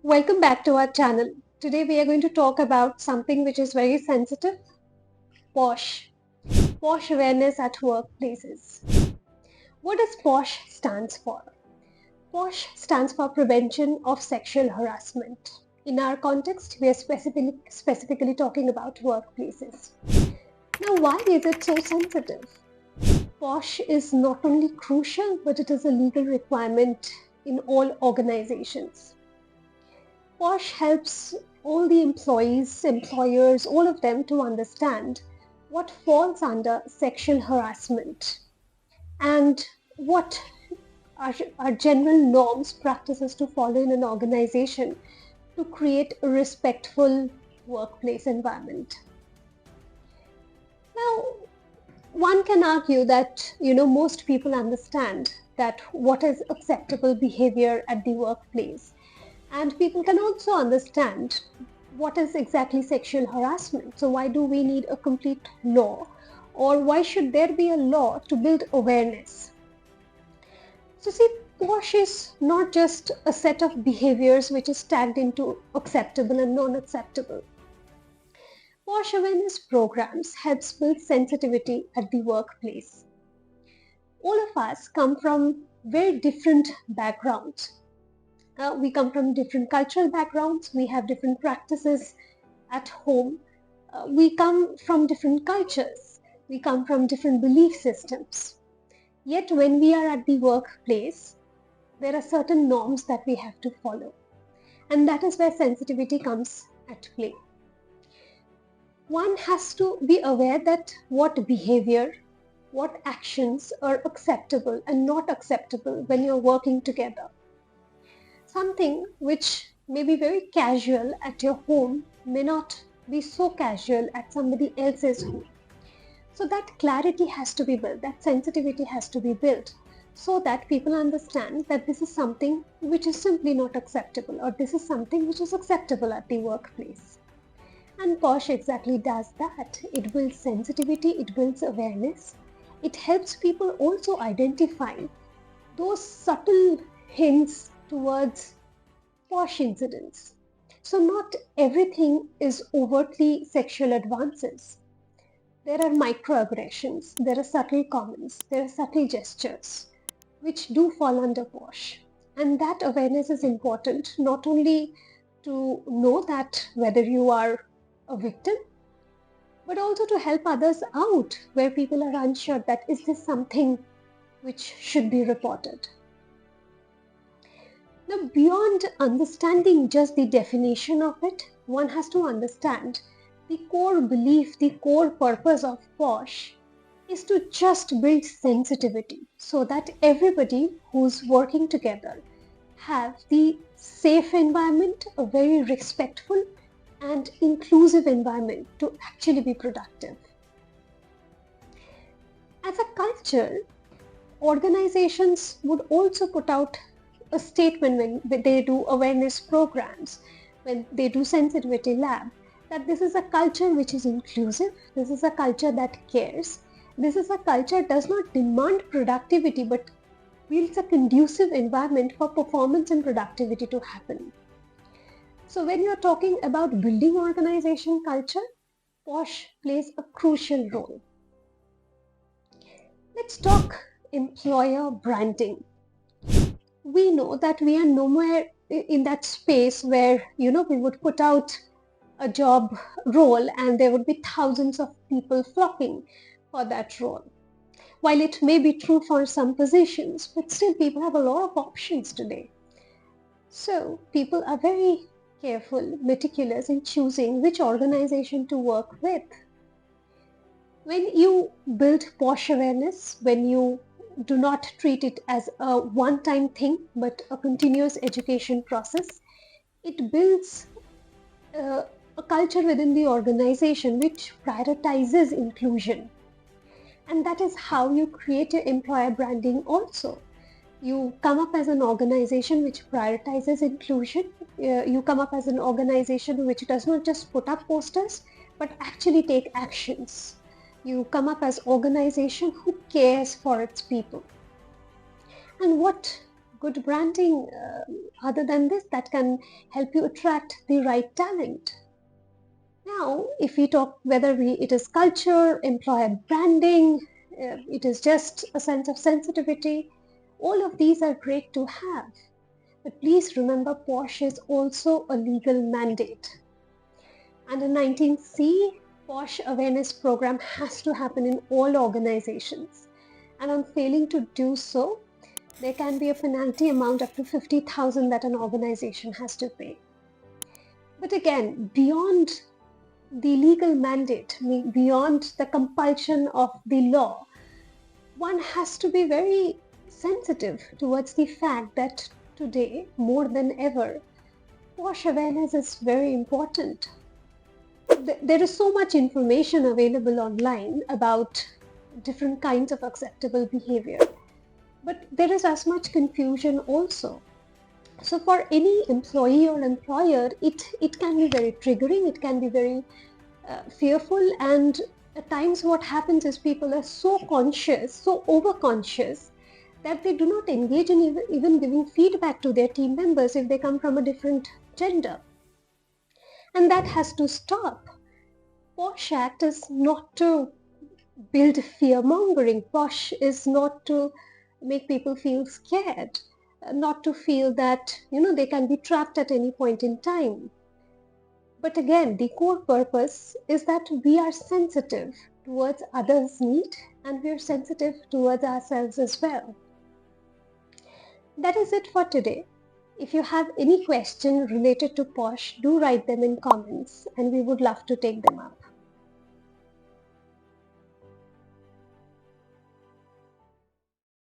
Welcome back to our channel. Today we are going to talk about something which is very sensitive, PoSH. PoSH awareness at workplaces. What does PoSH stands for? PoSH stands for Prevention of Sexual Harassment. In our context, we are specifically talking about workplaces. Now, why is it so sensitive? PoSH is not only crucial, but it is a legal requirement in all organizations. PoSH helps all the employees, employers, all of them to understand what falls under sexual harassment and what are general norms, practices to follow in an organization to create a respectful workplace environment. Now, one can argue that, most people understand that what is acceptable behavior at the workplace. And people can also understand what is exactly sexual harassment. So why do we need a complete law? Or why should there be a law to build awareness? So see, PoSH is not just a set of behaviors which is tagged into acceptable and non-acceptable. PoSH awareness programs helps build sensitivity at the workplace. All of us come from very different backgrounds. We come from different cultural backgrounds, we have different practices at home, we come from different cultures, we come from different belief systems. Yet when we are at the workplace, there are certain norms that we have to follow. And that is where sensitivity comes at play. One has to be aware that what behavior, what actions are acceptable and not acceptable when you're working together. Something which may be very casual at your home may not be so casual at somebody else's home. So that clarity has to be built, that sensitivity has to be built so that people understand that this is something which is simply not acceptable or this is something which is acceptable at the workplace. And PoSH exactly does that. It builds sensitivity, it builds awareness. It helps people also identify those subtle hints towards PoSH incidents. So not everything is overtly sexual advances. There are microaggressions, there are subtle comments, there are subtle gestures which do fall under PoSH. And that awareness is important not only to know that whether you are a victim, but also to help others out where people are unsure that is this something which should be reported. Now, beyond understanding just the definition of it, one has to understand the core belief, the core purpose of PoSH is to just build sensitivity so that everybody who's working together have the safe environment, a very respectful and inclusive environment to actually be productive. As a culture, organizations would also put out a statement when they do awareness programs, when they do sensitivity lab, that this is a culture which is inclusive, this is a culture that cares, this is a culture that does not demand productivity but builds a conducive environment for performance and productivity to happen. So when you're talking about building organization culture, PoSH plays a crucial role. Let's talk employer branding. We know that we are nowhere in that space where, we would put out a job role and there would be thousands of people flocking for that role. While it may be true for some positions, but still people have a lot of options today. So people are very careful, meticulous in choosing which organization to work with. When you build PoSH awareness, when you do not treat it as a one-time thing, but a continuous education process, it builds a culture within the organization which prioritizes inclusion. And that is how you create your employer branding also. You come up as an organization which prioritizes inclusion. You come up as an organization which does not just put up posters, but actually take actions. You come up as an organization who cares for its people. And what good branding other than this that can help you attract the right talent. Now, if we talk whether it is culture, employer branding, it is just a sense of sensitivity, all of these are great to have. But please remember, PoSH is also a legal mandate. Under 19C, PoSH awareness program has to happen in all organizations. And on failing to do so, there can be a penalty amount up to 50,000 that an organization has to pay. But again, beyond the legal mandate, beyond the compulsion of the law, one has to be very sensitive towards the fact that today, more than ever, PoSH awareness is very important. There is so much information available online about different kinds of acceptable behavior, but there is as much confusion also. So for any employee or employer, it can be very triggering, it can be very fearful, and at times what happens is people are so conscious, so over-conscious, that they do not engage in even giving feedback to their team members if they come from a different gender. And that has to stop. PoSH Act is not to build fear-mongering. PoSH is not to make people feel scared, not to feel that, they can be trapped at any point in time. But again, the core purpose is that we are sensitive towards others' need and we are sensitive towards ourselves as well. That is it for today. If you have any question related to PoSH, do write them in comments and we would love to take them up.